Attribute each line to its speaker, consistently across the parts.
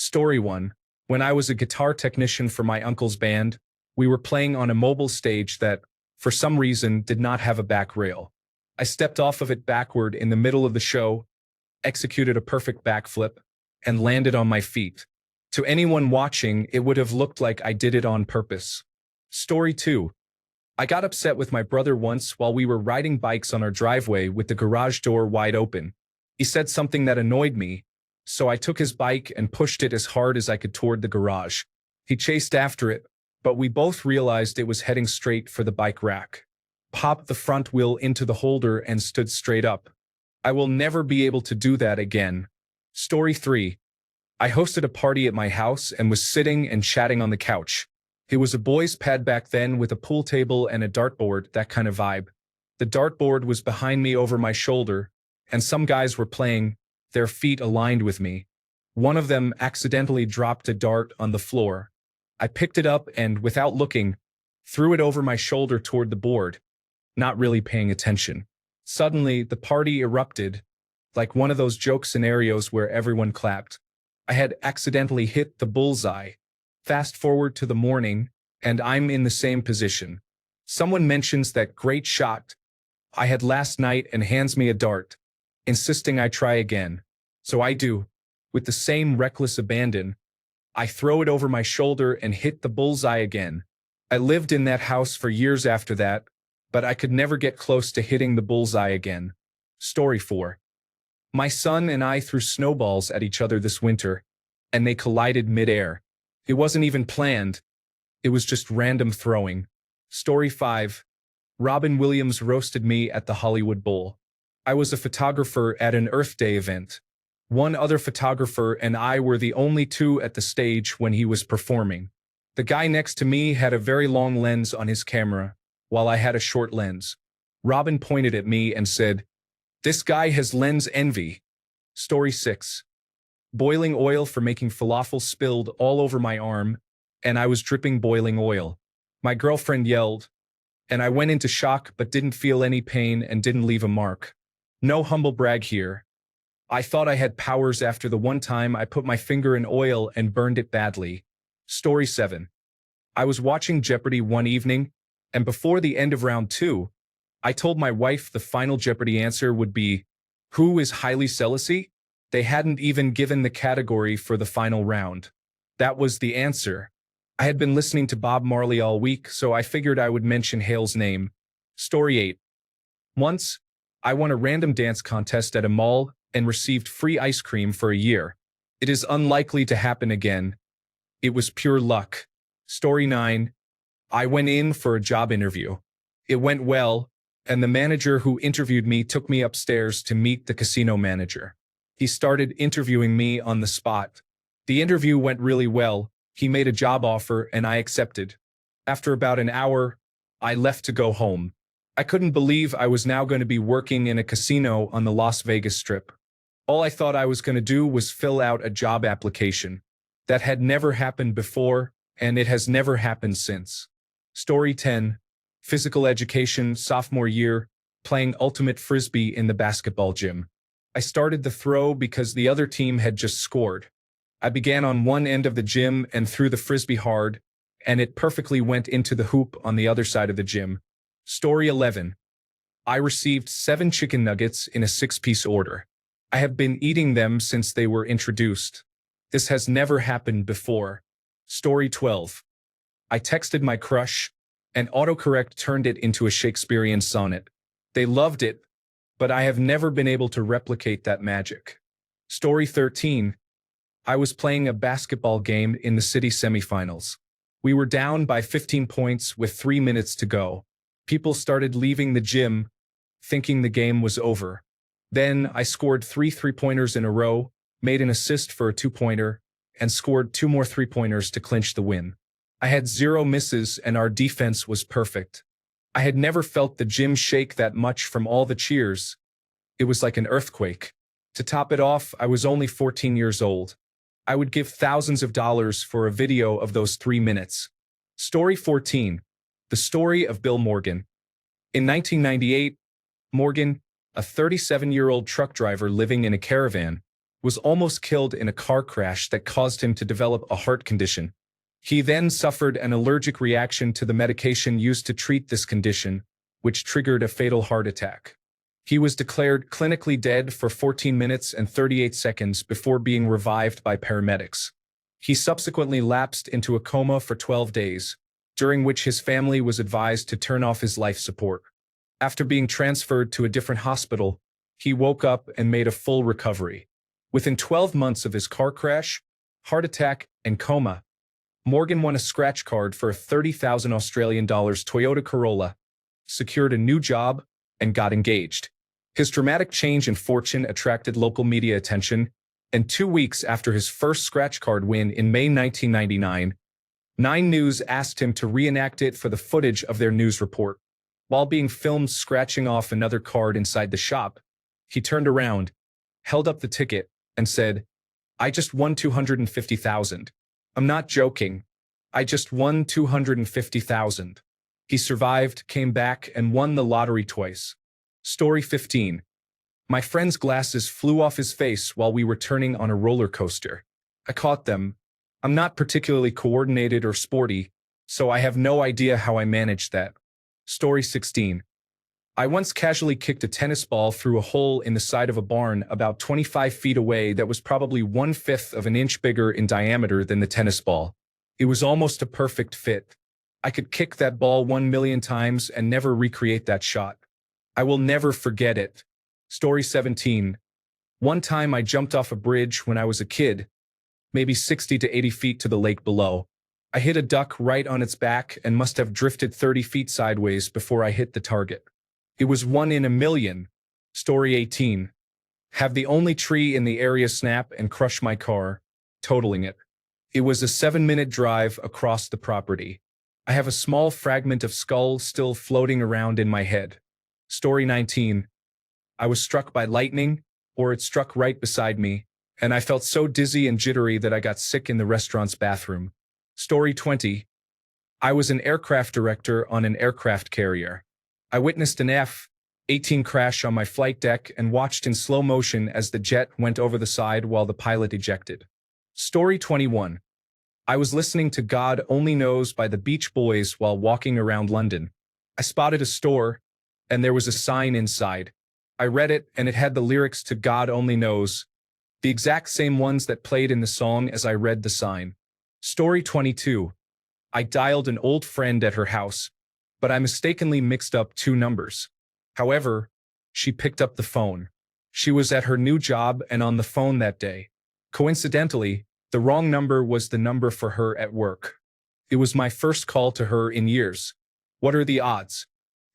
Speaker 1: Story 1. When I was a guitar technician for my uncle's band, we were playing on a mobile stage that, for some reason, did not have a back rail. I stepped off of it backward in the middle of the show, executed a perfect backflip, and landed on my feet. To anyone watching, it would have looked like I did it on purpose. Story 2. I got upset with my brother once while we were riding bikes on our driveway with the garage door wide open. He said something that annoyed me, so I took his bike and pushed it as hard as I could toward the garage. He chased after it, but we both realized it was heading straight for the bike rack. Popped the front wheel into the holder and stood straight up. I will never be able to do that again. Story 3. I hosted a party at my house and was sitting and chatting on the couch. It was a boys' pad back then with a pool table and a dartboard, that kind of vibe. The dartboard was behind me over my shoulder, and some guys were playing, their feet aligned with me. One of them accidentally dropped a dart on the floor. I picked it up and, without looking, threw it over my shoulder toward the board, not really paying attention. Suddenly, the party erupted, like one of those joke scenarios where everyone clapped. I had accidentally hit the bullseye. Fast forward to the morning, and I'm in the same position. Someone mentions that great shot I had last night and hands me a dart, insisting I try again. So I do. With the same reckless abandon, I throw it over my shoulder and hit the bullseye again. I lived in that house for years after that, but I could never get close to hitting the bullseye again. Story 4. My son and I threw snowballs at each other this winter, and they collided mid-air. It wasn't even planned. It was just random throwing. Story 5. Robin Williams roasted me at the Hollywood Bowl. I was a photographer at an Earth Day event. One other photographer and I were the only two at the stage when he was performing. The guy next to me had a very long lens on his camera, while I had a short lens. Robin pointed at me and said, "This guy has lens envy." Story 6. Boiling oil for making falafel spilled all over my arm, and I was dripping boiling oil. My girlfriend yelled, and I went into shock but didn't feel any pain and didn't leave a mark. No humble brag here. I thought I had powers after the one time I put my finger in oil and burned it badly. Story 7. I was watching Jeopardy one evening, and before the end of round 2, I told my wife the final Jeopardy answer would be, "Who is Haile Selassie?" They hadn't even given the category for the final round. That was the answer. I had been listening to Bob Marley all week, so I figured I would mention Hale's name. Story 8. Once, I won a random dance contest at a mall and received free ice cream for a year. It is unlikely to happen again. It was pure luck. Story 9. I went in for a job interview. It went well, and the manager who interviewed me took me upstairs to meet the casino manager. He started interviewing me on the spot. The interview went really well. He made a job offer and I accepted. After about an hour, I left to go home. I couldn't believe I was now going to be working in a casino on the Las Vegas Strip. All I thought I was going to do was fill out a job application. That had never happened before, and it has never happened since. Story 10. Physical education, sophomore year, playing ultimate frisbee in the basketball gym. I started the throw because the other team had just scored. I began on one end of the gym and threw the frisbee hard, and it perfectly went into the hoop on the other side of the gym. Story 11. I received 7 chicken nuggets in a 6-piece order. I have been eating them since they were introduced. This has never happened before. Story 12. I texted my crush, and autocorrect turned it into a Shakespearean sonnet. They loved it, but I have never been able to replicate that magic. Story 13. I was playing a basketball game in the city semifinals. We were down by 15 points with 3 minutes to go. People started leaving the gym, thinking the game was over. Then I scored 3 3-pointers in a row, made an assist for a 2-pointer, and scored 2 more 3-pointers to clinch the win. I had 0 misses and our defense was perfect. I had never felt the gym shake that much from all the cheers. It was like an earthquake. To top it off, I was only 14 years old. I would give thousands of dollars for a video of those 3 minutes. Story 14. The story of Bill Morgan. In 1998, Morgan, a 37-year-old truck driver living in a caravan, was almost killed in a car crash that caused him to develop a heart condition. He then suffered an allergic reaction to the medication used to treat this condition, which triggered a fatal heart attack. He was declared clinically dead for 14 minutes and 38 seconds before being revived by paramedics. He subsequently lapsed into a coma for 12 days, during which his family was advised to turn off his life support. After being transferred to a different hospital, he woke up and made a full recovery. Within 12 months of his car crash, heart attack, and coma, Morgan won a scratch card for a 30,000 Australian dollars Toyota Corolla, secured a new job, and got engaged. His dramatic change in fortune attracted local media attention, and 2 weeks after his first scratch card win in May 1999, Nine News asked him to reenact it for the footage of their news report. While being filmed scratching off another card inside the shop, he turned around, held up the ticket, and said, "I just won 250,000. I'm not joking. I just won 250,000. He survived, came back, and won the lottery twice. Story 15. My friend's glasses flew off his face while we were turning on a roller coaster. I caught them. I'm not particularly coordinated or sporty, so I have no idea how I managed that. Story 16. I once casually kicked a tennis ball through a hole in the side of a barn about 25 feet away that was probably 1/5 of an inch bigger in diameter than the tennis ball. It was almost a perfect fit. I could kick that ball 1,000,000 times and never recreate that shot. I will never forget it. Story 17. One time I jumped off a bridge when I was a kid, maybe 60 to 80 feet to the lake below. I hit a duck right on its back and must have drifted 30 feet sideways before I hit the target. It was 1 in a million. Story 18. Have the only tree in the area snap and crush my car, totaling it. It was a 7-minute drive across the property. I have a small fragment of skull still floating around in my head. Story 19. I was struck by lightning, or it struck right beside me, and I felt so dizzy and jittery that I got sick in the restaurant's bathroom. Story 20. I was an aircraft director on an aircraft carrier. I witnessed an F-18 crash on my flight deck and watched in slow motion as the jet went over the side while the pilot ejected. Story 21. I was listening to God Only Knows by the Beach Boys while walking around London. I spotted a store, and there was a sign inside. I read it, and it had the lyrics to God Only Knows, the exact same ones that played in the song as I read the sign. Story 22. I dialed an old friend at her house, but I mistakenly mixed up 2 numbers. However, she picked up the phone. She was at her new job and on the phone that day. Coincidentally, the wrong number was the number for her at work. It was my first call to her in years. What are the odds?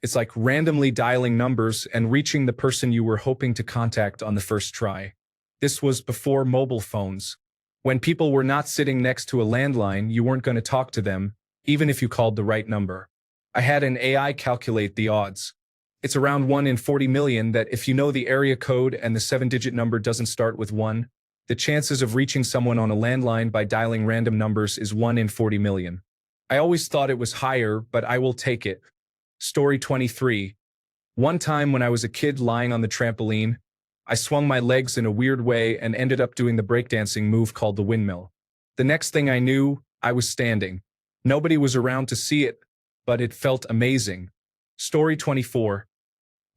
Speaker 1: It's like randomly dialing numbers and reaching the person you were hoping to contact on the first try. This was before mobile phones. When people were not sitting next to a landline, you weren't going to talk to them, even if you called the right number. I had an AI calculate the odds. It's around 1 in 40 million that if you know the area code and the 7-digit number doesn't start with 1, the chances of reaching someone on a landline by dialing random numbers is 1 in 40 million. I always thought it was higher, but I will take it. Story 23. One time when I was a kid lying on the trampoline, I swung my legs in a weird way and ended up doing the breakdancing move called the windmill. The next thing I knew, I was standing. Nobody was around to see it, but it felt amazing. Story 24.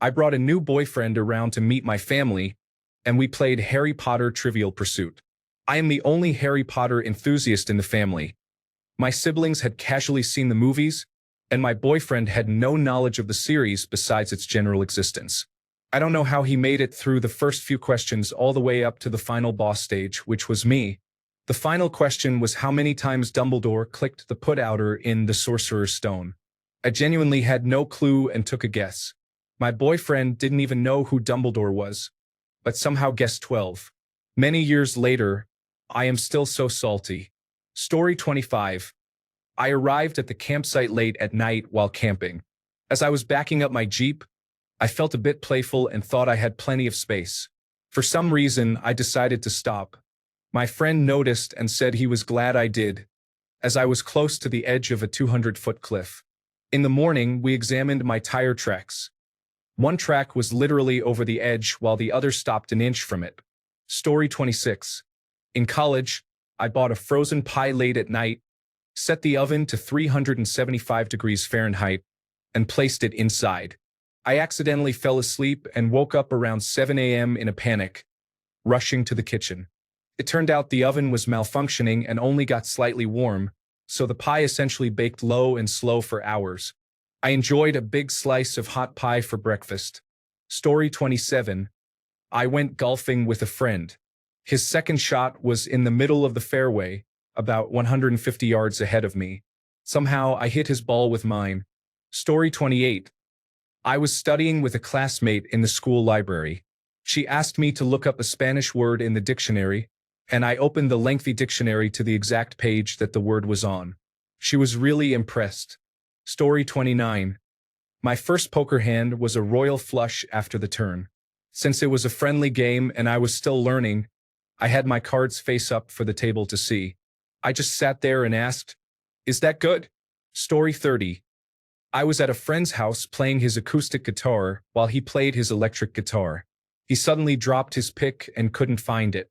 Speaker 1: I brought a new boyfriend around to meet my family, and we played Harry Potter Trivial Pursuit. I am the only Harry Potter enthusiast in the family. My siblings had casually seen the movies, and my boyfriend had no knowledge of the series besides its general existence. I don't know how he made it through the first few questions all the way up to the final boss stage, which was me. The final question was how many times Dumbledore clicked the put-outer in The Sorcerer's Stone. I genuinely had no clue and took a guess. My boyfriend didn't even know who Dumbledore was, but somehow guessed 12. Many years later, I am still so salty. Story 25. I arrived at the campsite late at night while camping. As I was backing up my Jeep, I felt a bit playful and thought I had plenty of space. For some reason, I decided to stop. My friend noticed and said he was glad I did, as I was close to the edge of a 200-foot cliff. In the morning, we examined my tire tracks. One track was literally over the edge while the other stopped an inch from it. Story 26. In college, I bought a frozen pie late at night, set the oven to 375 degrees Fahrenheit, and placed it inside. I accidentally fell asleep and woke up around 7 a.m. in a panic, rushing to the kitchen. It turned out the oven was malfunctioning and only got slightly warm, so the pie essentially baked low and slow for hours. I enjoyed a big slice of hot pie for breakfast. Story 27. I went golfing with a friend. His second shot was in the middle of the fairway, about 150 yards ahead of me. Somehow I hit his ball with mine. Story 28. I was studying with a classmate in the school library. She asked me to look up a Spanish word in the dictionary, and I opened the lengthy dictionary to the exact page that the word was on. She was really impressed. Story 29. My first poker hand was a royal flush after the turn. Since it was a friendly game and I was still learning, I had my cards face up for the table to see. I just sat there and asked, "Is that good?" Story 30. I was at a friend's house playing his acoustic guitar while he played his electric guitar. He suddenly dropped his pick and couldn't find it.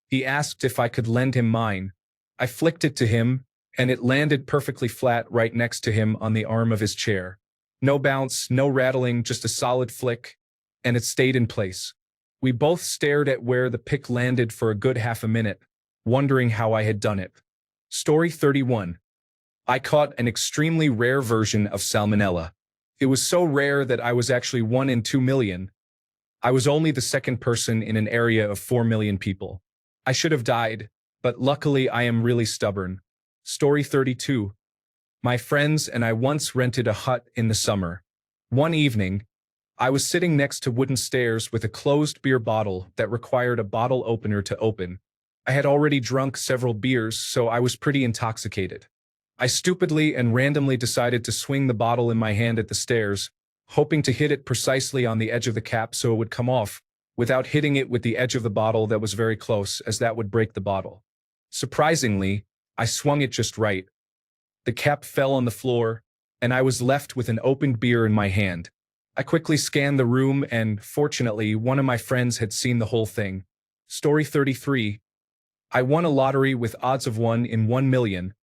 Speaker 1: He asked if I could lend him mine. I flicked it to him, and it landed perfectly flat right next to him on the arm of his chair. No bounce, no rattling, just a solid flick, and it stayed in place. We both stared at where the pick landed for a good half a minute, wondering how I had done it. Story 31. I caught an extremely rare version of salmonella. It was so rare that I was actually 1 in 2 million. I was only the second person in an area of 4 million people. I should have died, but luckily I am really stubborn. Story 32. My friends and I once rented a hut in the summer. One evening, I was sitting next to wooden stairs with a closed beer bottle that required a bottle opener to open. I had already drunk several beers, so I was pretty intoxicated. I stupidly and randomly decided to swing the bottle in my hand at the stairs, hoping to hit it precisely on the edge of the cap so it would come off, without hitting it with the edge of the bottle that was very close, as that would break the bottle. Surprisingly, I swung it just right. The cap fell on the floor, and I was left with an opened beer in my hand. I quickly scanned the room and, fortunately, one of my friends had seen the whole thing. Story 33. I won a lottery with odds of 1 in 1 million,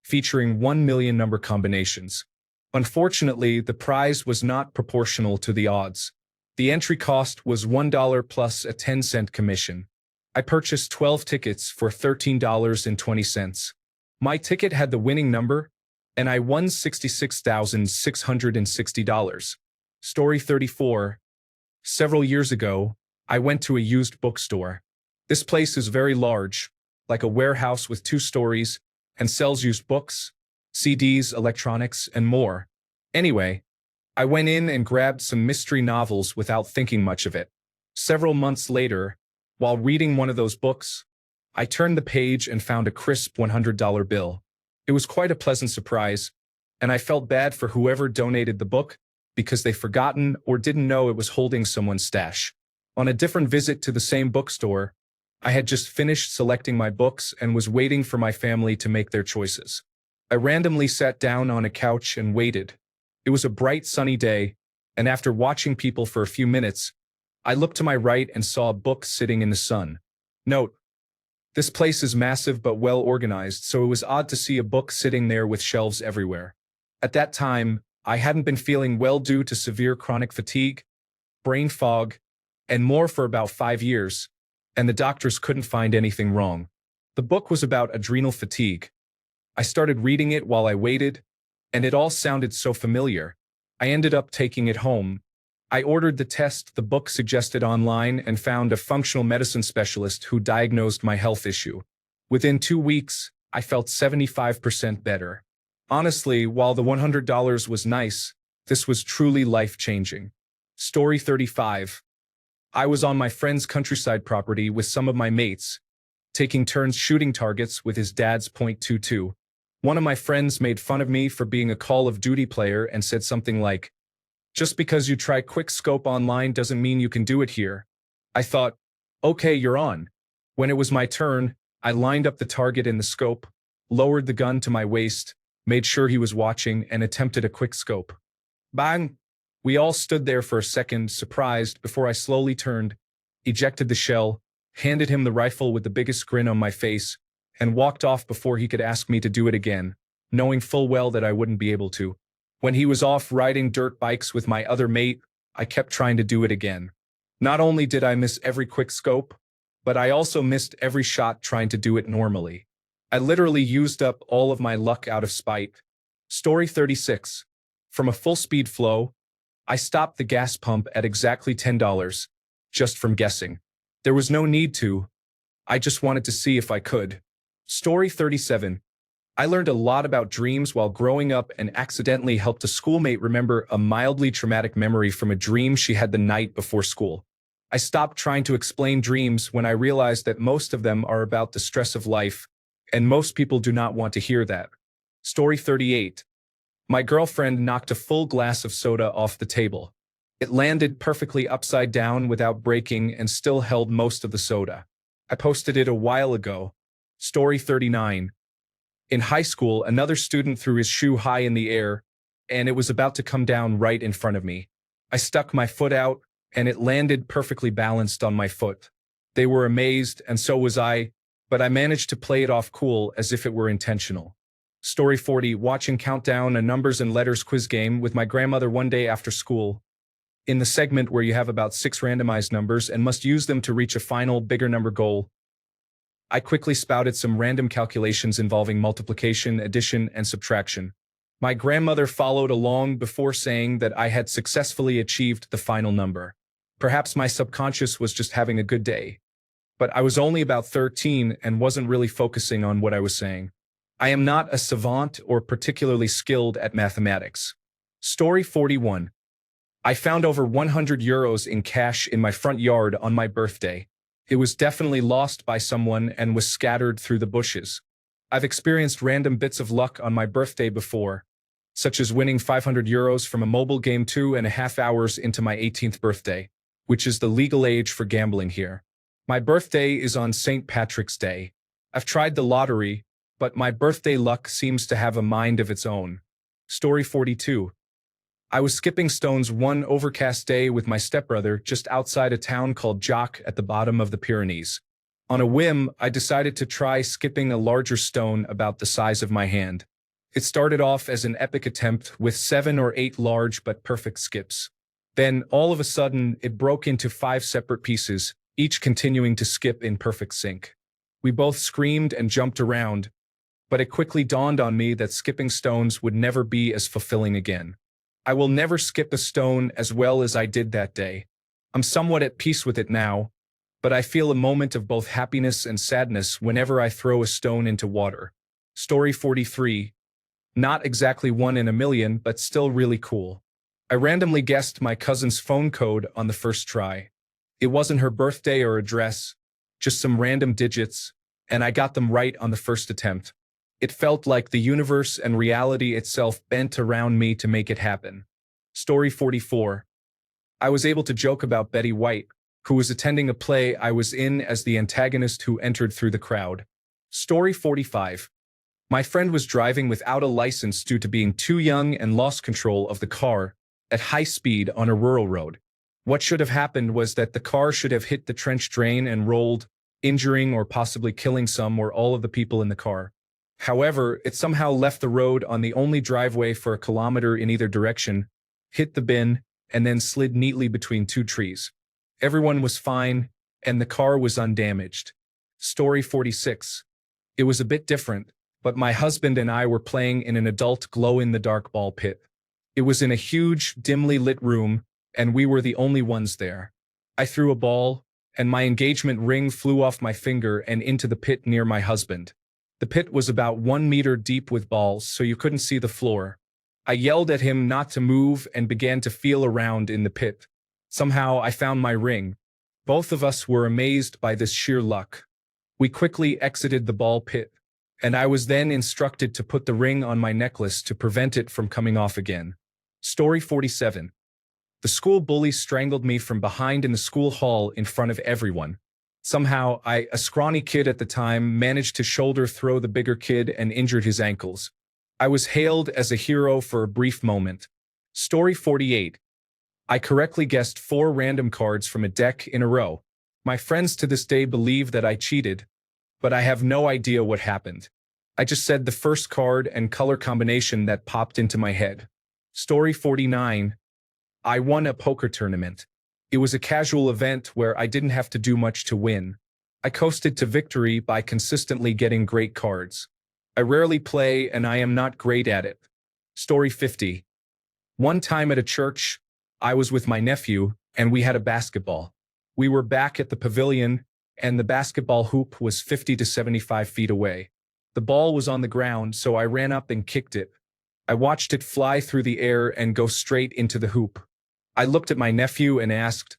Speaker 1: featuring 1 million number combinations. Unfortunately, the prize was not proportional to the odds. The entry cost was $1 plus a 10-cent commission. I purchased 12 tickets for $13.20. My ticket had the winning number, and I won $66,660. Story 34. Several years ago, I went to a used bookstore. This place is very large, like a warehouse with 2 stories, and sells used books, CDs, electronics, and more. Anyway, I went in and grabbed some mystery novels without thinking much of it. Several months later, while reading one of those books, I turned the page and found a crisp $100 bill. It was quite a pleasant surprise, and I felt bad for whoever donated the book because they'd forgotten or didn't know it was holding someone's stash. On a different visit to the same bookstore, I had just finished selecting my books and was waiting for my family to make their choices. I randomly sat down on a couch and waited. It was a bright, sunny day, and after watching people for a few minutes, I looked to my right and saw a book sitting in the sun. Note: this place is massive but well organized, so it was odd to see a book sitting there with shelves everywhere. At that time, I hadn't been feeling well due to severe chronic fatigue, brain fog, and more for about 5 years, and the doctors couldn't find anything wrong. The book was about adrenal fatigue. I started reading it while I waited, and it all sounded so familiar. I ended up taking it home. I ordered the test the book suggested online and found a functional medicine specialist who diagnosed my health issue. Within 2 weeks, I felt 75% better. Honestly, while the $100 was nice, this was truly life-changing. Story 35. I was on my friend's countryside property with some of my mates, taking turns shooting targets with his dad's .22. One of my friends made fun of me for being a Call of Duty player and said something like, "Just because you try quick scope online doesn't mean you can do it here." I thought, okay, you're on. When it was my turn, I lined up the target in the scope, lowered the gun to my waist, made sure he was watching, and attempted a quick scope. Bang! We all stood there for a second, surprised, before I slowly turned, ejected the shell, handed him the rifle with the biggest grin on my face, and walked off before he could ask me to do it again, knowing full well that I wouldn't be able to. When he was off riding dirt bikes with my other mate, I kept trying to do it again. Not only did I miss every quick scope, but I also missed every shot trying to do it normally. I literally used up all of my luck out of spite. Story 36. From a full-speed flow, I stopped the gas pump at exactly $10, just from guessing. There was no need to. I just wanted to see if I could. Story 37. I learned a lot about dreams while growing up and accidentally helped a schoolmate remember a mildly traumatic memory from a dream she had the night before school. I stopped trying to explain dreams when I realized that most of them are about the stress of life, and most people do not want to hear that. Story 38. My girlfriend knocked a full glass of soda off the table. It landed perfectly upside down without breaking and still held most of the soda. I posted it a while ago. Story 39. In high school, another student threw his shoe high in the air, and it was about to come down right in front of me. I stuck my foot out, and it landed perfectly balanced on my foot. They were amazed, and so was I, but I managed to play it off cool as if it were intentional. Story 40. Watching Countdown, a numbers and letters quiz game with my grandmother one day after school. In the segment where you have about 6 randomized numbers and must use them to reach a final, bigger number goal, I quickly spouted some random calculations involving multiplication, addition, and subtraction. My grandmother followed along before saying that I had successfully achieved the final number. Perhaps my subconscious was just having a good day. But I was only about 13 and wasn't really focusing on what I was saying. I am not a savant or particularly skilled at mathematics. Story 41. I found over €100 in cash in my front yard on my birthday. It was definitely lost by someone and was scattered through the bushes. I've experienced random bits of luck on my birthday before, such as winning €500 from a mobile game 2.5 hours into my 18th birthday, which is the legal age for gambling here. My birthday is on St. Patrick's Day. I've tried the lottery, but my birthday luck seems to have a mind of its own. Story 42. I was skipping stones one overcast day with my stepbrother just outside a town called Jock at the bottom of the Pyrenees. On a whim, I decided to try skipping a larger stone about the size of my hand. It started off as an epic attempt with 7 or 8 large but perfect skips. Then, all of a sudden, it broke into 5 separate pieces, each continuing to skip in perfect sync. We both screamed and jumped around, but it quickly dawned on me that skipping stones would never be as fulfilling again. I will never skip a stone as well as I did that day. I'm somewhat at peace with it now, but I feel a moment of both happiness and sadness whenever I throw a stone into water. Story 43. Not exactly 1 in a million, but still really cool. I randomly guessed my cousin's phone code on the first try. It wasn't her birthday or address, just some random digits, and I got them right on the first attempt. It felt like the universe and reality itself bent around me to make it happen. Story 44. I was able to joke about Betty White, who was attending a play I was in as the antagonist who entered through the crowd. Story 45. My friend was driving without a license due to being too young and lost control of the car at high speed on a rural road. What should have happened was that the car should have hit the trench drain and rolled, injuring or possibly killing some or all of the people in the car. However, it somehow left the road on the only driveway for a kilometer in either direction, hit the bin, and then slid neatly between 2 trees. Everyone was fine, and the car was undamaged. Story 46. It was a bit different, but my husband and I were playing in an adult glow-in-the-dark ball pit. It was in a huge, dimly lit room, and we were the only ones there. I threw a ball, and my engagement ring flew off my finger and into the pit near my husband. The pit was about 1 meter deep with balls, so you couldn't see the floor. I yelled at him not to move and began to feel around in the pit. Somehow I found my ring. Both of us were amazed by this sheer luck. We quickly exited the ball pit, and I was then instructed to put the ring on my necklace to prevent it from coming off again. Story 47. The school bully strangled me from behind in the school hall in front of everyone. Somehow, a scrawny kid at the time, managed to shoulder throw the bigger kid and injured his ankles. I was hailed as a hero for a brief moment. Story 48. I correctly guessed 4 random cards from a deck in a row. My friends to this day believe that I cheated, but I have no idea what happened. I just said the first card and color combination that popped into my head. Story 49. I won a poker tournament. It was a casual event where I didn't have to do much to win. I coasted to victory by consistently getting great cards. I rarely play and I am not great at it. Story 50. One time at a church, I was with my nephew and we had a basketball. We were back at the pavilion and the basketball hoop was 50 to 75 feet away. The ball was on the ground, so I ran up and kicked it. I watched it fly through the air and go straight into the hoop. I looked at my nephew and asked,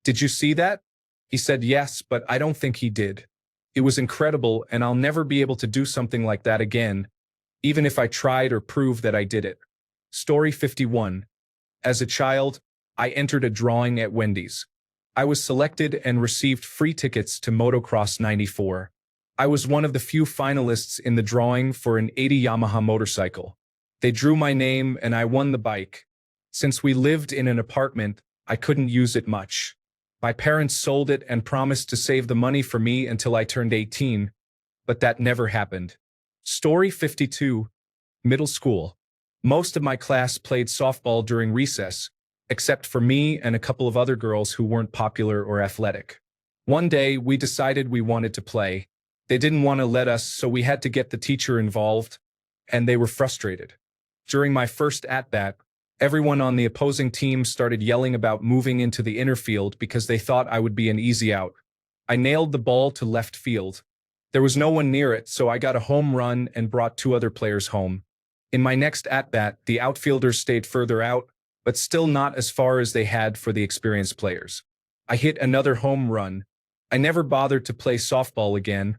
Speaker 1: "Did you see that?" He said yes, but I don't think he did. It was incredible and I'll never be able to do something like that again, even if I tried or proved that I did it. Story 51. As a child, I entered a drawing at Wendy's. I was selected and received free tickets to Motocross 94. I was one of the few finalists in the drawing for an 80 Yamaha motorcycle. They drew my name and I won the bike. Since we lived in an apartment, I couldn't use it much. My parents sold it and promised to save the money for me until I turned 18, but that never happened. Story 52. Middle school. Most of my class played softball during recess, except for me and a couple of other girls who weren't popular or athletic. One day, we decided we wanted to play. They didn't want to let us, so we had to get the teacher involved, and they were frustrated. During my first at-bat, everyone on the opposing team started yelling about moving into the inner field because they thought I would be an easy out. I nailed the ball to left field. There was no one near it, so I got a home run and brought two other players home. In my next at-bat, the outfielders stayed further out, but still not as far as they had for the experienced players. I hit another home run. I never bothered to play softball again,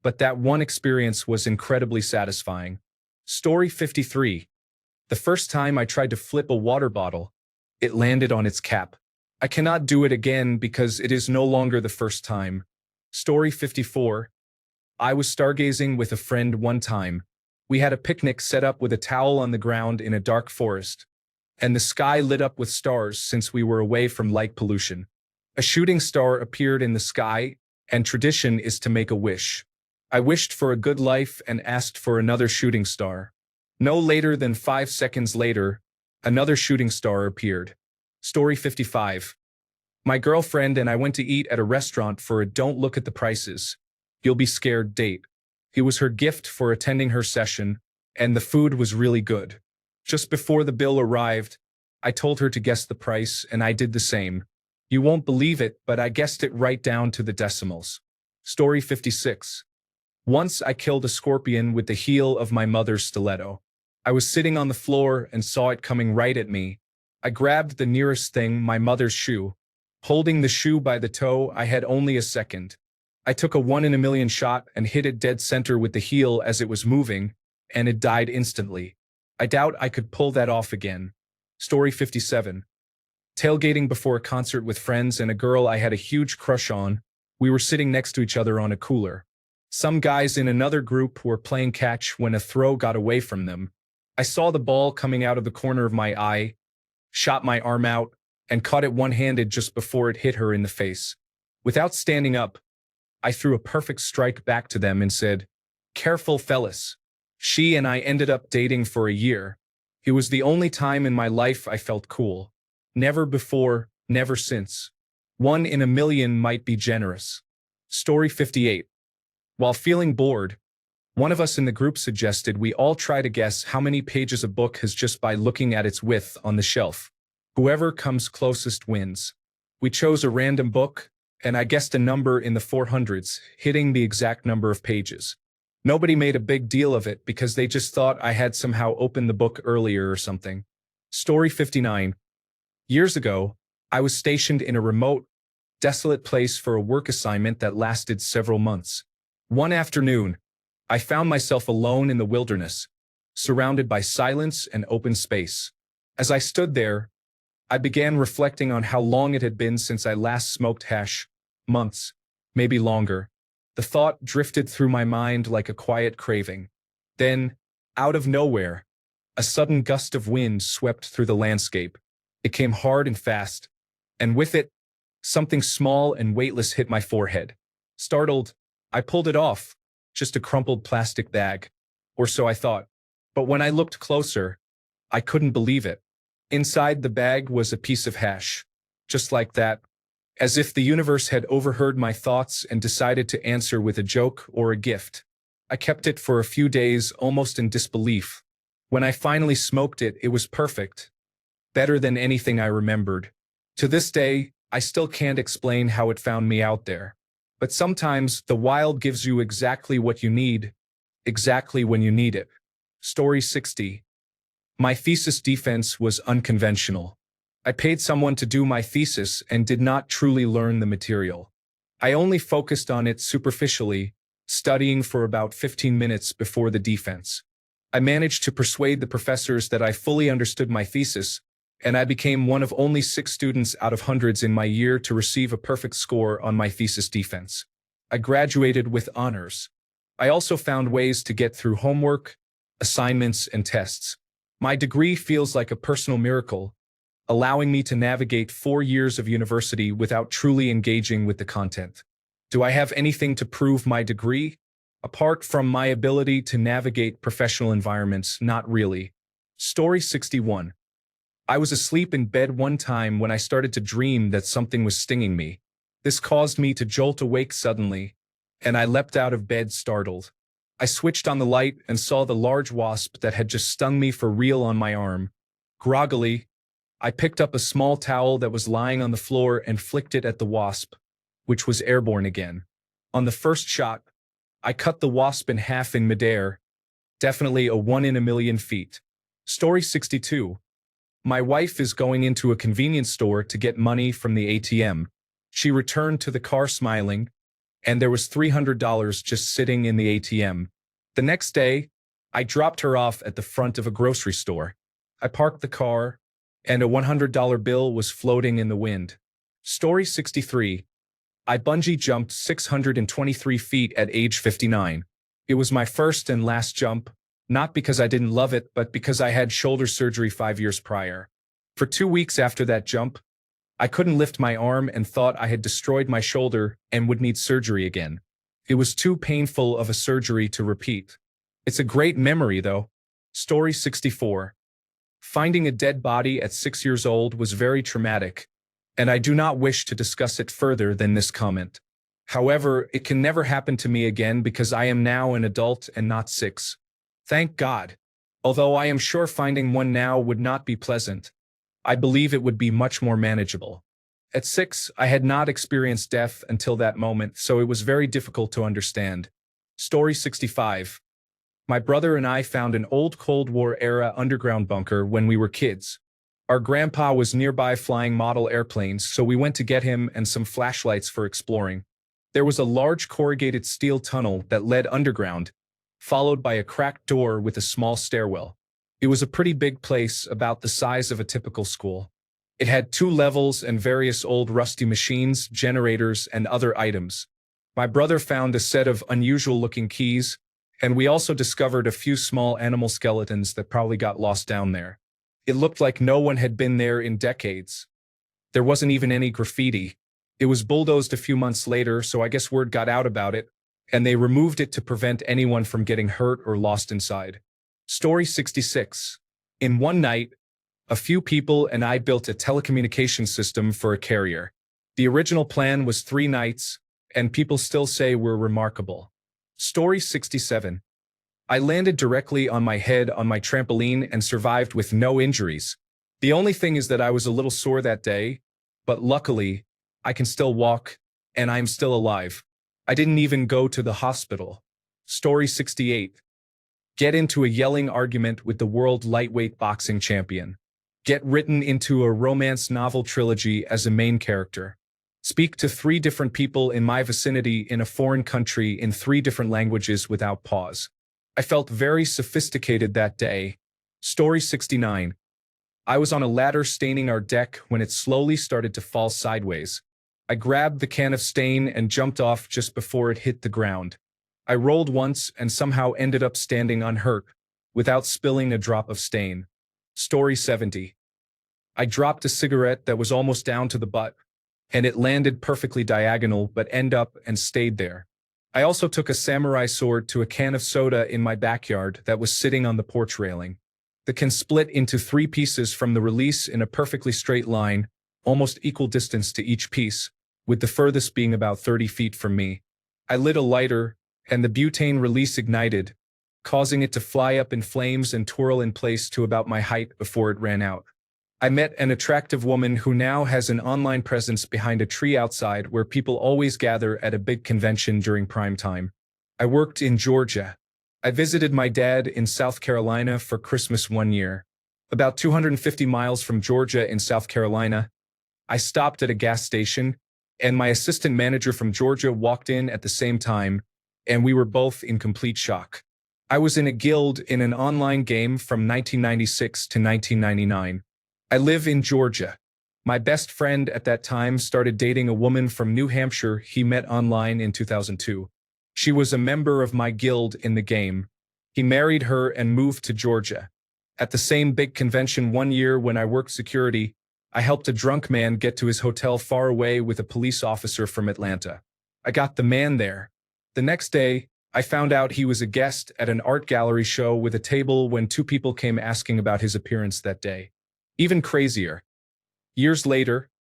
Speaker 1: but that one experience was incredibly satisfying. Story 53. The first time I tried to flip a water bottle, it landed on its cap. I cannot do it again because it is no longer the first time. Story 54. I was stargazing with a friend one time. We had a picnic set up with a towel on the ground in a dark forest, and the sky lit up with stars since we were away from light pollution. A shooting star appeared in the sky, and tradition is to make a wish. I wished for a good life and asked for another shooting star. No later than 5 seconds later, another shooting star appeared. Story 55. My girlfriend and I went to eat at a restaurant for a don't look at the prices, you'll be scared date. It was her gift for attending her session, and the food was really good. Just before the bill arrived, I told her to guess the price, and I did the same. You won't believe it, but I guessed it right down to the decimals. Story 56. Once I killed a scorpion with the heel of my mother's stiletto. I was sitting on the floor and saw it coming right at me. I grabbed the nearest thing, my mother's shoe. Holding the shoe by the toe, I had only a second. I took a 1 in a million shot and hit it dead center with the heel as it was moving, and it died instantly. I doubt I could pull that off again. Story 57. Tailgating before a concert with friends and a girl I had a huge crush on, we were sitting next to each other on a cooler. Some guys in another group were playing catch when a throw got away from them. I saw the ball coming out of the corner of my eye, shot my arm out, and caught it one-handed just before it hit her in the face. Without standing up, I threw a perfect strike back to them and said, "Careful, fellas." She and I ended up dating for a year. It was the only time in my life I felt cool. Never before, never since. 1 in a million might be generous. Story 58. While feeling bored, one of us in the group suggested we all try to guess how many pages a book has just by looking at its width on the shelf. Whoever comes closest wins. We chose a random book, and I guessed a number in the 400s, hitting the exact number of pages. Nobody made a big deal of it because they just thought I had somehow opened the book earlier or something. Story 59. Years ago, I was stationed in a remote, desolate place for a work assignment that lasted several months. One afternoon, I found myself alone in the wilderness, surrounded by silence and open space. As I stood there, I began reflecting on how long it had been since I last smoked hash. Months, maybe longer. The thought drifted through my mind like a quiet craving. Then, out of nowhere, a sudden gust of wind swept through the landscape. It came hard and fast, and with it, Something small and weightless hit my forehead. Startled, I pulled it off, just a crumpled plastic bag. Or so I thought. But when I looked closer, I couldn't believe it. Inside the bag was a piece of hash. Just like that. As if the universe had overheard my thoughts and decided to answer with a joke or a gift. I kept it for a few days, almost in disbelief. When I finally smoked it, it was perfect. Better than anything I remembered. To this day, I still can't explain how it found me out there. But sometimes the wild gives you exactly what you need, exactly when you need it. Story 60. My thesis defense was unconventional. I paid someone to do my thesis and did not truly learn the material. I only focused on it superficially, studying for about 15 minutes before the defense. I managed to persuade the professors that I fully understood my thesis, and I became one of only 6 students out of hundreds in my year to receive a perfect score on my thesis defense. I graduated with honors. I also found ways to get through homework, assignments, and tests. My degree feels like a personal miracle, allowing me to navigate 4 years of university without truly engaging with the content. Do I have anything to prove my degree? Apart from my ability to navigate professional environments, not really. Story 61. I was asleep in bed one time when I started to dream that something was stinging me. This caused me to jolt awake suddenly, and I leapt out of bed startled. I switched on the light and saw the large wasp that had just stung me for real on my arm. Groggily, I picked up a small towel that was lying on the floor and flicked it at the wasp, which was airborne again. On the first shot, I cut the wasp in half in midair. Definitely a 1 in a million feat. Story 62. My wife is going into a convenience store to get money from the ATM. She returned to the car smiling, and there was $300 just sitting in the ATM. The next day, I dropped her off at the front of a grocery store. I parked the car, and a $100 bill was floating in the wind. Story 63. I bungee jumped 623 feet at age 59. It was my first and last jump, not because I didn't love it, but because I had shoulder surgery 5 years prior. For 2 weeks after that jump, I couldn't lift my arm and thought I had destroyed my shoulder and would need surgery again. It was too painful of a surgery to repeat. It's a great memory, though. Story 64. Finding a dead body at 6 years old was very traumatic, and I do not wish to discuss it further than this comment. However, it can never happen to me again because I am now an adult and not 6. Thank God. Although I am sure finding one now would not be pleasant, I believe it would be much more manageable. At 6, I had not experienced death until that moment, so it was very difficult to understand. Story 65. My brother and I found an old Cold War-era underground bunker when we were kids. Our grandpa was nearby flying model airplanes, so we went to get him and some flashlights for exploring. There was a large corrugated steel tunnel that led underground, followed by a cracked door with a small stairwell. It was a pretty big place, about the size of a typical school. It had 2 levels and various old rusty machines, generators, and other items. My brother found a set of unusual-looking keys, and we also discovered a few small animal skeletons that probably got lost down there. It looked like no one had been there in decades. There wasn't even any graffiti. It was bulldozed a few months later, so I guess word got out about it, and they removed it to prevent anyone from getting hurt or lost inside. Story 66. In one night, a few people and I built a telecommunications system for a carrier. The original plan was 3 nights, and people still say we're remarkable. Story 67. I landed directly on my head on my trampoline and survived with no injuries. The only thing is that I was a little sore that day, but luckily, I can still walk, and I am still alive. I didn't even go to the hospital. Story 68. Get into a yelling argument with the world lightweight boxing champion. Get written into a romance novel trilogy as a main character. Speak to 3 different people in my vicinity in a foreign country in 3 different languages without pause. I felt very sophisticated that day. Story 69. I was on a ladder staining our deck when it slowly started to fall sideways. I grabbed the can of stain and jumped off just before it hit the ground. I rolled once and somehow ended up standing unhurt, without spilling a drop of stain. Story 70. I dropped a cigarette that was almost down to the butt, and it landed perfectly diagonal but end up and stayed there. I also took a samurai sword to a can of soda in my backyard that was sitting on the porch railing. The can split into 3 pieces from the release in a perfectly straight line, almost equal distance to each piece, with the furthest being about 30 feet from me. I lit a lighter, and the butane release ignited, causing it to fly up in flames and twirl in place to about my height before it ran out. I met an attractive woman who now has an online presence behind a tree outside where people always gather at a big convention during prime time. I worked in Georgia. I visited my dad in South Carolina for Christmas one year. About 250 miles from Georgia in South Carolina, I stopped at a gas station, and my assistant manager from Georgia walked in at the same time, and we were both in complete shock. I was in a guild in an online game from 1996 to 1999. I live in Georgia. My best friend at that time started dating a woman from New Hampshire he met online in 2002. She was a member of my guild in the game. He married her and moved to Georgia. At the same big convention one year when I worked security, I helped a drunk man get to his hotel far away with a police officer from Atlanta. I got the man there. The next day, I found out he was a guest at an art gallery show with a table when 2 people came asking about his appearance that day. Even crazier. Years later,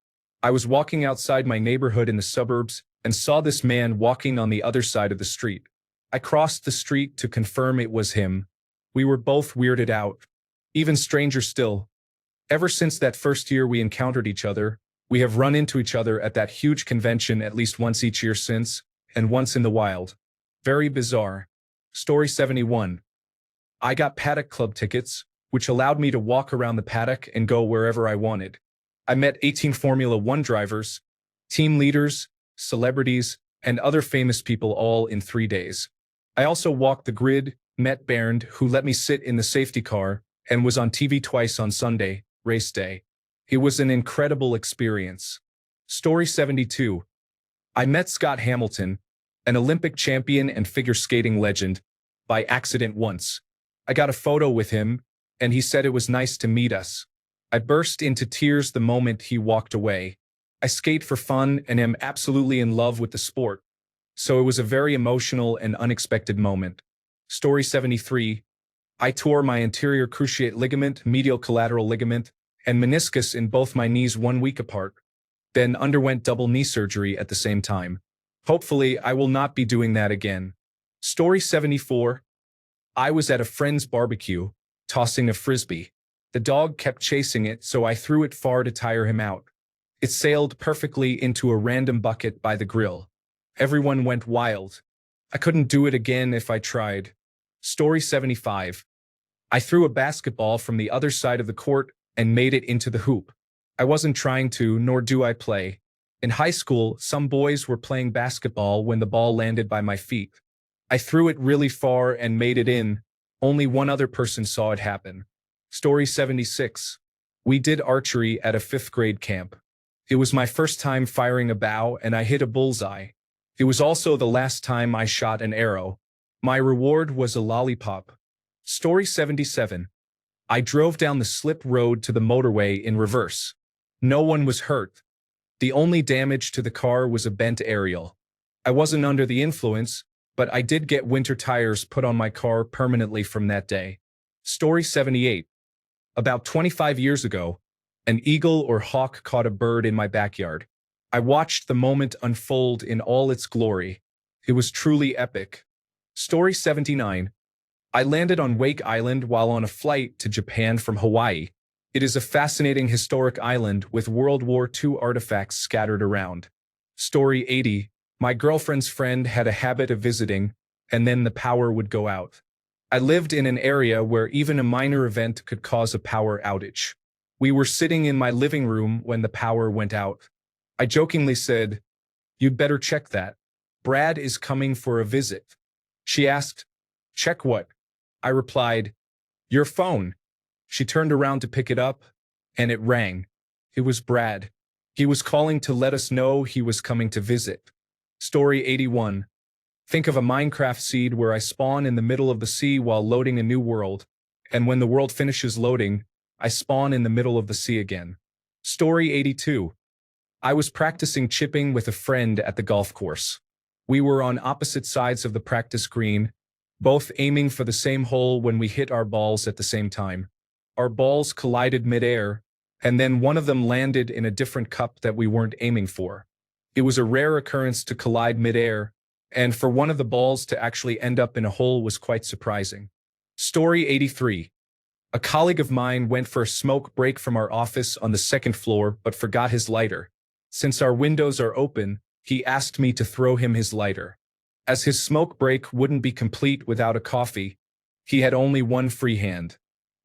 Speaker 1: I was walking outside my neighborhood in the suburbs and saw this man walking on the other side of the street. I crossed the street to confirm it was him. We were both weirded out. Even stranger still. Ever since that first year we encountered each other, we have run into each other at that huge convention at least once each year since, and once in the wild. Very bizarre. Story 71. I got Paddock Club tickets, which allowed me to walk around the paddock and go wherever I wanted. I met 18 Formula One drivers, team leaders, celebrities, and other famous people all in 3 days. I also walked the grid, met Bernd, who let me sit in the safety car, and was on TV twice on Sunday, race day. It was an incredible experience. Story 72. I met Scott Hamilton, an Olympic champion and figure skating legend, by accident once. I got a photo with him, and he said it was nice to meet us. I burst into tears the moment he walked away. I skate for fun and am absolutely in love with the sport, so it was a very emotional and unexpected moment. Story 73. I tore my anterior cruciate ligament, medial collateral ligament, and meniscus in both my knees 1 week apart, then underwent double knee surgery at the same time. Hopefully, I will not be doing that again. Story 74. I was at a friend's barbecue, tossing a frisbee. The dog kept chasing it, so I threw it far to tire him out. It sailed perfectly into a random bucket by the grill. Everyone went wild. I couldn't do it again if I tried. Story 75. I threw a basketball from the other side of the court and made it into the hoop. I wasn't trying to, nor do I play. In high school, some boys were playing basketball when the ball landed by my feet. I threw it really far and made it in. Only one other person saw it happen. Story 76. We did archery at a 5th grade camp. It was my first time firing a bow and I hit a bullseye. It was also the last time I shot an arrow. My reward was a lollipop. Story 77. I drove down the slip road to the motorway in reverse. No one was hurt. The only damage to the car was a bent aerial. I wasn't under the influence, but I did get winter tires put on my car permanently from that day. Story 78. About 25 years ago, an eagle or hawk caught a bird in my backyard. I watched the moment unfold in all its glory. It was truly epic. Story 79. I landed on Wake Island while on a flight to Japan from Hawaii. It is a fascinating historic island with World War II artifacts scattered around. Story 80. My girlfriend's friend had a habit of visiting, and then the power would go out. I lived in an area where even a minor event could cause a power outage. We were sitting in my living room when the power went out. I jokingly said, "You'd better check that. Brad is coming for a visit." She asked, "Check what?" I replied, "Your phone." She turned around to pick it up, and it rang. It was Brad. He was calling to let us know he was coming to visit. Story 81. Think of a Minecraft seed where I spawn in the middle of the sea while loading a new world, and when the world finishes loading, I spawn in the middle of the sea again. Story 82. I was practicing chipping with a friend at the golf course. We were on opposite sides of the practice green, both aiming for the same hole when we hit our balls at the same time. Our balls collided midair, and then one of them landed in a different cup that we weren't aiming for. It was a rare occurrence to collide midair, and for one of the balls to actually end up in a hole was quite surprising. Story 83. A colleague of mine went for a smoke break from our office on the second floor but forgot his lighter. Since our windows are open, he asked me to throw him his lighter. As his smoke break wouldn't be complete without a coffee, he had only one free hand.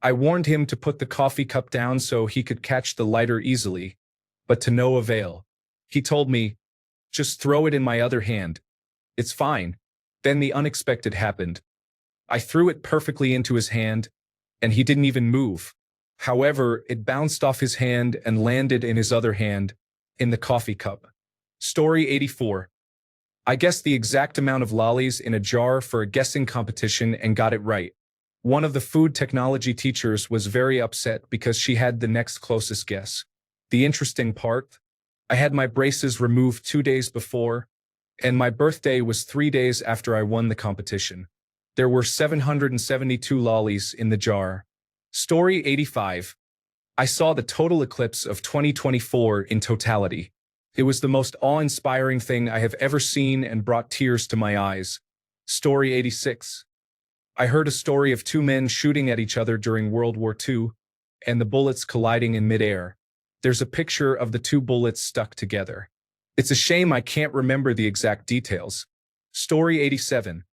Speaker 1: I warned him to put the coffee cup down so he could catch the lighter easily, but to no avail. He told me, "Just throw it in my other hand. It's fine." Then the unexpected happened. I threw it perfectly into his hand, and he didn't even move. However, it bounced off his hand and landed in his other hand, in the coffee cup. Story 84. I guessed the exact amount of lollies in a jar for a guessing competition and got it right. One of the food technology teachers was very upset because she had the next closest guess. The interesting part? I had my braces removed 2 days before, and my birthday was 3 days after I won the competition. There were 772 lollies in the jar. Story 85. I saw the total eclipse of 2024 in totality. It was the most awe-inspiring thing I have ever seen and brought tears to my eyes. Story 86. I heard a story of two men shooting at each other during World War II, and the bullets colliding in midair. There's a picture of the two bullets stuck together. It's a shame I can't remember the exact details. Story 87.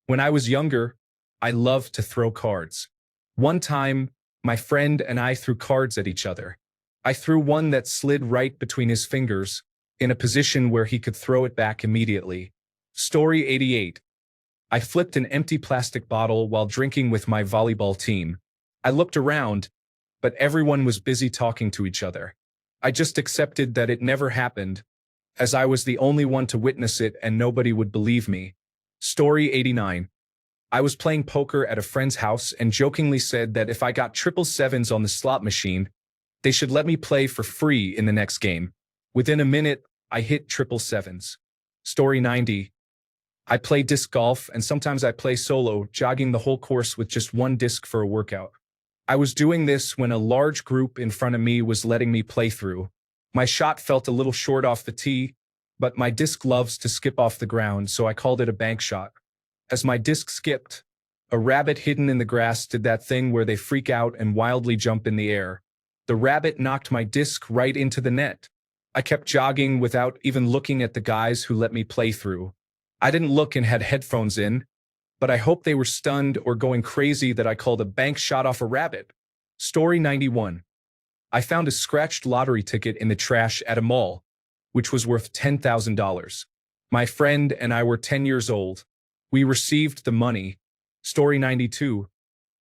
Speaker 1: When I was younger, I loved to throw cards. One time, my friend and I threw cards at each other. I threw one that slid right between his fingers, in a position where he could throw it back immediately. Story 88. I flipped an empty plastic bottle while drinking with my volleyball team. I looked around, but everyone was busy talking to each other. I just accepted that it never happened, as I was the only one to witness it and nobody would believe me. Story 89. I was playing poker at a friend's house and jokingly said that if I got triple sevens on the slot machine, they should let me play for free in the next game. Within a minute, I hit triple sevens. Story 90. I play disc golf and sometimes I play solo, jogging the whole course with just one disc for a workout. I was doing this when a large group in front of me was letting me play through. My shot felt a little short off the tee, but my disc loves to skip off the ground, so I called it a bank shot. As my disc skipped, a rabbit hidden in the grass did that thing where they freak out and wildly jump in the air. The rabbit knocked my disc right into the net. I kept jogging without even looking at the guys who let me play through. I didn't look and had headphones in, but I hope they were stunned or going crazy that I called a bank shot off a rabbit. Story 91. I found a scratched lottery ticket in the trash at a mall, which was worth $10,000. My friend and I were 10 years old. We received the money. Story 92.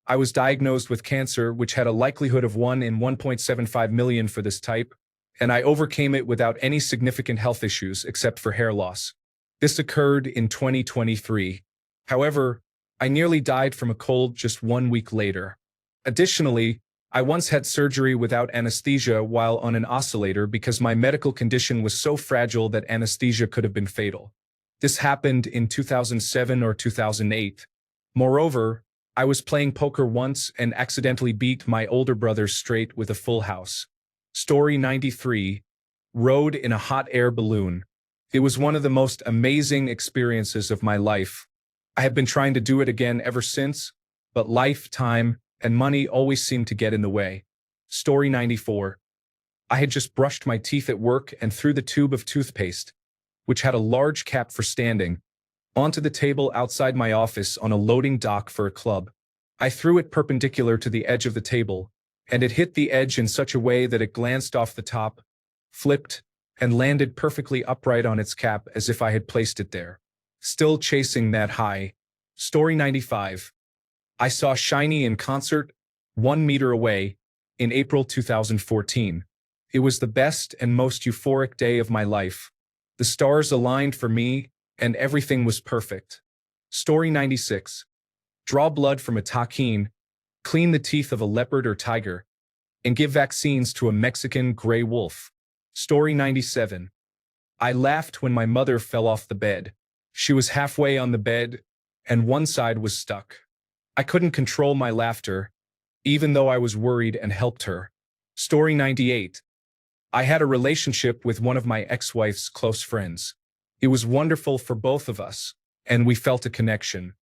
Speaker 1: I was diagnosed with cancer, which had a likelihood of 1 in 1.75 million for this type, and I overcame it without any significant health issues except for hair loss. This occurred in 2023. However, I nearly died from a cold just 1 week later. Additionally, I once had surgery without anesthesia while on an oscillator because my medical condition was so fragile that anesthesia could have been fatal. This happened in 2007 or 2008. Moreover, I was playing poker once and accidentally beat my older brother straight with a full house. Story 93. Rode in a hot air balloon. It was one of the most amazing experiences of my life. I have been trying to do it again ever since, but life, time, and money always seem to get in the way. Story 94. I had just brushed my teeth at work and threw the tube of toothpaste, which had a large cap for standing, onto the table outside my office on a loading dock for a club. I threw it perpendicular to the edge of the table, and it hit the edge in such a way that it glanced off the top, flipped, and landed perfectly upright on its cap as if I had placed it there. Still chasing that high. Story 95. I saw Shiny in concert, 1 meter away, in April 2014. It was the best and most euphoric day of my life. The stars aligned for me, and everything was perfect. Story 96. Draw blood from a taquine, clean the teeth of a leopard or tiger, and give vaccines to a Mexican gray wolf. Story 97. I laughed when my mother fell off the bed. She was halfway on the bed, and one side was stuck. I couldn't control my laughter, even though I was worried and helped her. Story 98. I had a relationship with one of my ex-wife's close friends. It was wonderful for both of us, and we felt a connection.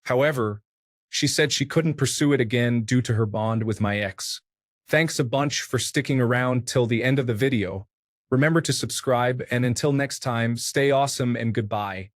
Speaker 1: However, she said she couldn't pursue it again due to her bond with my ex. Thanks a bunch for sticking around till the end of the video. Remember to subscribe, and until next time, stay awesome and goodbye.